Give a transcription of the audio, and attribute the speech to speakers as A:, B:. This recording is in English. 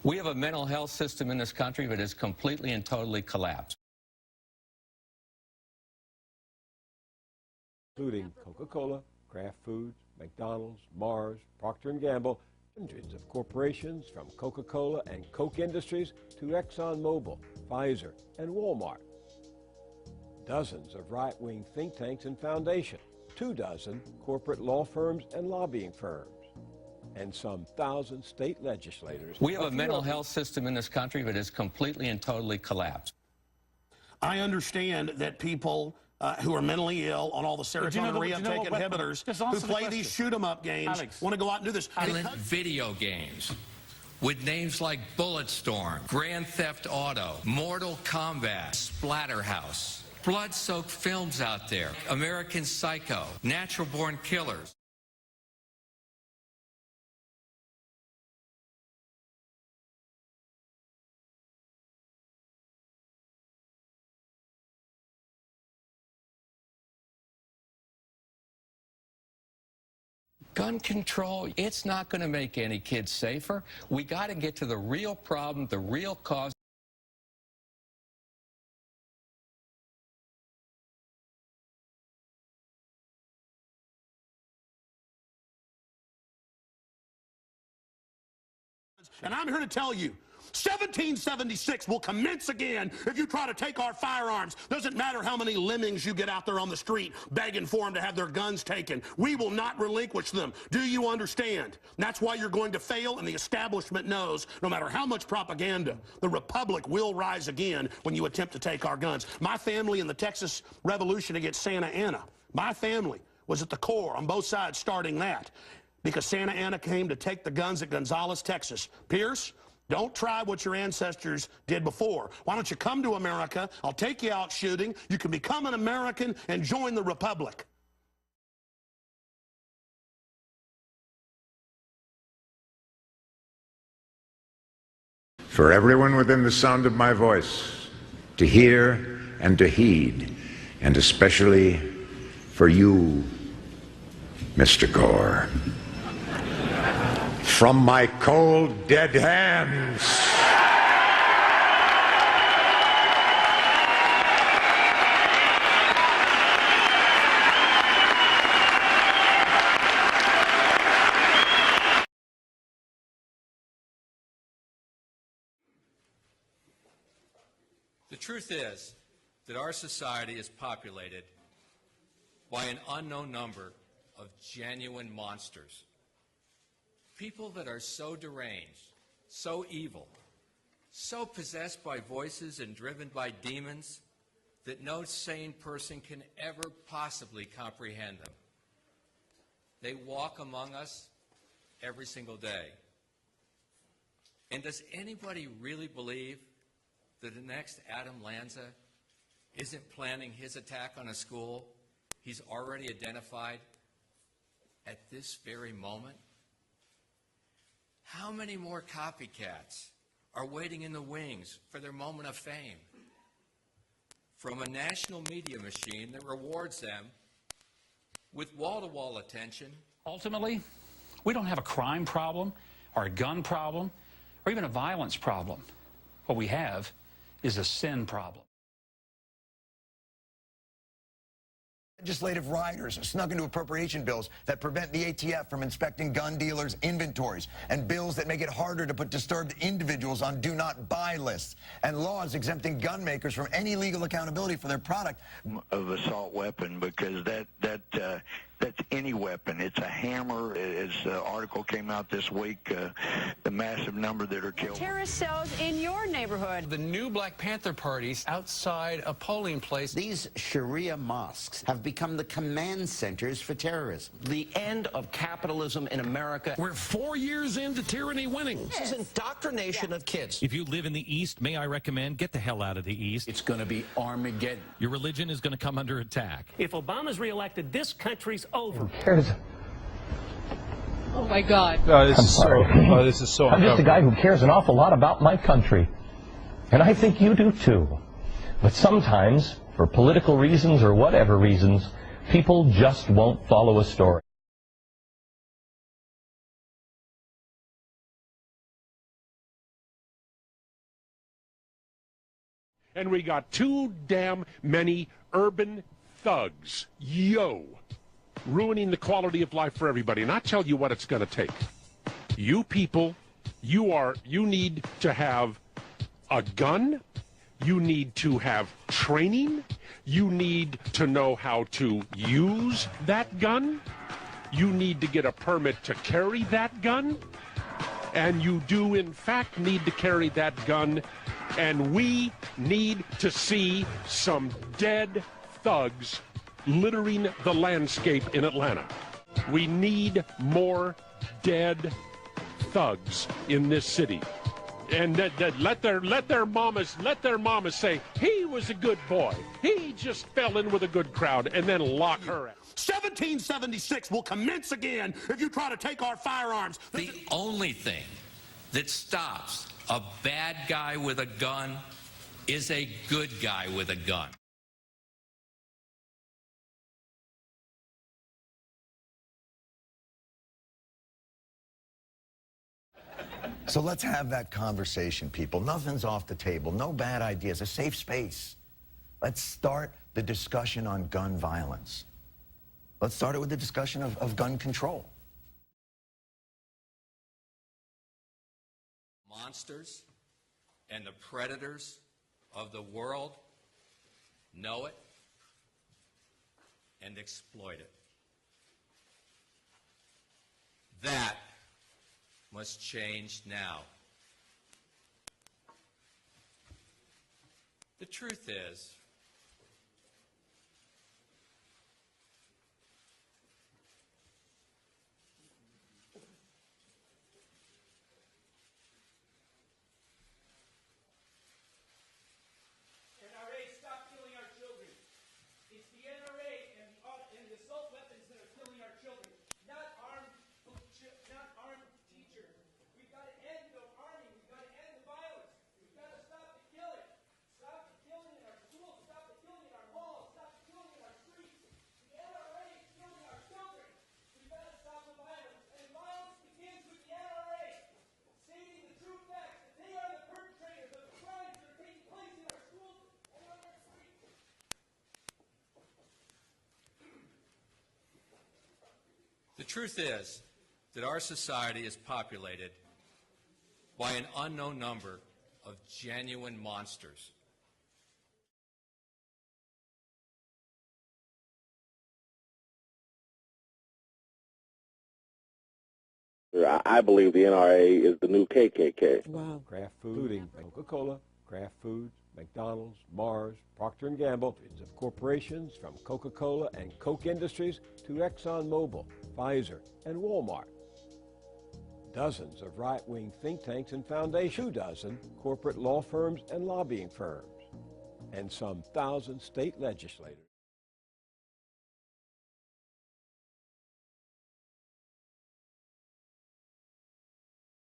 A: We have a mental health system in this country that is completely and totally collapsed.
B: Including Coca-Cola, Kraft Foods, McDonald's, Mars, Procter & Gamble, hundreds of corporations from Coca-Cola and Coke Industries to ExxonMobil, Pfizer, and Walmart. Dozens of right-wing think tanks and foundations, 24 corporate law firms and lobbying firms, and some 1,000 state legislators.
A: We have a mental health system in this country that is completely and totally collapsed.
C: I understand that people who are mentally ill on all the serotonin reuptake inhibitors who play these shoot-'em-up games want to go out and do this.
A: Violent video games with names like Bulletstorm, Grand Theft Auto, Mortal Kombat, Splatterhouse, blood-soaked films out there, American Psycho, Natural Born Killers. Gun control, it's not going to make any kids safer. We got to get to the real problem, the real cause.
C: And I'm here to tell you, 1776 will commence again if you try to take our firearms. Doesn't matter how many lemmings you get out there on the street begging for them to have their guns taken. We will not relinquish them. Do you understand? And that's why you're going to fail, and the establishment knows no matter how much propaganda, the Republic will rise again when you attempt to take our guns. My family in the Texas Revolution against Santa Anna, my family was at the core on both sides starting that because Santa Anna came to take the guns at Gonzales, Texas. Pierce, don't try what your ancestors did before. Why don't you come to America? I'll take you out shooting. You can become an American and join the Republic.
D: For everyone within the sound of my voice to hear and to heed, and especially for you, Mr. Gore. From my cold, dead hands.
A: The truth is that our society is populated by an unknown number of genuine monsters. People that are so deranged, so evil, so possessed by voices and driven by demons that no sane person can ever possibly comprehend them. They walk among us every single day. And does anybody really believe that the next Adam Lanza isn't planning his attack on a school he's already identified at this very moment? How many more copycats are waiting in the wings for their moment of fame from a national media machine that rewards them with wall-to-wall attention?
E: Ultimately, we don't have a crime problem or a gun problem or even a violence problem. What we have is a sin problem.
F: Legislative rioters snuck into appropriation bills that prevent the ATF from inspecting gun dealers' inventories, and bills that make it harder to put disturbed individuals on do-not-buy lists, and laws exempting gun makers from any legal accountability for their product.
G: Of assault weapon, because that's any weapon. It's a hammer. As the article came out this week, the massive number that are killed.
H: Terrorist cells in your neighborhood.
E: The new Black Panther parties outside a polling place.
I: These Sharia mosques have become the command centers for terrorism.
J: The end of capitalism in America.
K: We're 4 years into tyranny winning.
J: This is indoctrination of kids.
K: If you live in the East, may I recommend get the hell out of the East.
E: It's going to be Armageddon.
K: Your religion is going to come under attack.
L: If Obama's reelected, this country's over.
M: Who cares?
N: Oh my God.
M: I'm sorry.
O: This is so
M: I'm just a guy who cares an awful lot about my country. And I think you do too. But sometimes, for political reasons or whatever reasons, people just won't follow a story.
O: And we got too damn many urban thugs, ruining the quality of life for everybody. And I tell you what it's going to take. You people, you need to have a gun. You need to have training. You need to know how to use that gun. You need to get a permit to carry that gun. And you do, in fact, need to carry that gun. And we need to see some dead thugs littering the landscape in Atlanta. We need more dead thugs in this city. And let their mamas say, he was a good boy. He just fell in with a good crowd, and then lock her out.
C: 1776 will commence again if you try to take our firearms.
A: The only thing that stops a bad guy with a gun is a good guy with a gun.
F: So let's have that conversation, people. Nothing's off the table. No bad ideas. A safe space. Let's start the discussion on gun violence. Let's start it with the discussion of gun control.
A: Monsters and the predators of the world know it and exploit it. That must change now. The truth is,
P: NRA, stop killing our children. It's the NRA and the assault weapons that are killing our children, not armed teachers. We've got to end the arming. We've got to end the violence. We've got to stop the killing. Stop the killing in our schools. Stop the killing in our malls. Stop the killing in our streets. The NRA is killing our children. We've got to stop the violence. And violence begins with the NRA stating the true facts that they are the perpetrators of the crimes that are taking place in our schools and on our streets.
A: the truth is that our society is populated by an unknown number of genuine monsters.
Q: I believe the NRA is the new KKK.
B: Wow. Kraft food, including Coca-Cola, Kraft Foods, McDonald's, Mars, Procter & Gamble, of corporations from Coca-Cola and Coke Industries to ExxonMobil, Pfizer, and Walmart. Dozens of right-wing think tanks and foundations, 2 dozen corporate law firms and lobbying firms, and some 1,000 state legislators.